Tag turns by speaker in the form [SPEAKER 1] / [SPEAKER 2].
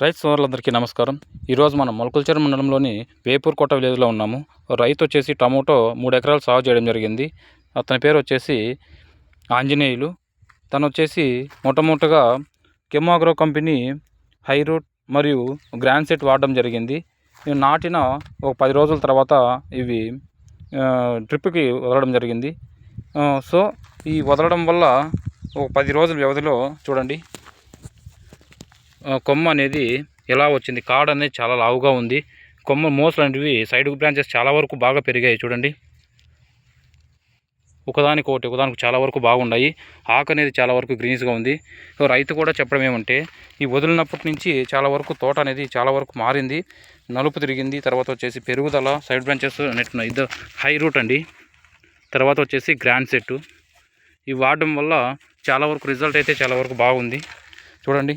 [SPEAKER 1] రైతు సోదరులందరికీ నమస్కారం. ఈరోజు మనం మొలకల్చెరు మండలంలోని వేపూర్కోట విలేజ్లో ఉన్నాము. రైతు వచ్చేసి టమోటో 3 ఎకరాలు సాగు చేయడం జరిగింది. అతని పేరు వచ్చేసి ఆంజనేయులు. తను వచ్చేసి మొట్టమొదటగా కెమాగ్రో కంపెనీ హైరూట్ మరియు గ్రాండ్ సెట్ వాడడం జరిగింది. ఇవి నాటిన ఒక 10 రోజుల తర్వాత ఇవి డ్రిప్కి వదలడం జరిగింది. సో ఈ వదలడం వల్ల ఒక 10 రోజుల వ్యవధిలో చూడండి కొమ్మ అనేది ఎలా వచ్చింది. కాడ అనేది చాలా లావుగా ఉంది. కొమ్మ మోసలు అనేవి సైడ్ బ్రాంచెస్ చాలా వరకు బాగా పెరిగాయి. చూడండి ఒకదానికి చాలా వరకు బాగున్నాయి. ఆకు అనేది చాలా వరకు గ్రీన్స్గా ఉంది. సో రైతు కూడా చెప్పడం ఏమంటే ఈ వదిలినప్పటి నుంచి చాలా వరకు తోట అనేది చాలా వరకు మారింది, నలుపు తిరిగింది. తర్వాత వచ్చేసి పెరుగుదల, సైడ్ బ్రాంచెస్ నెట్టిన ఇది హై రూట్ అండి. తర్వాత వచ్చేసి గ్రాండ్ సెట్. ఇవి వాడడం వల్ల చాలా వరకు రిజల్ట్ అయితే చాలా వరకు బాగుంది. చూడండి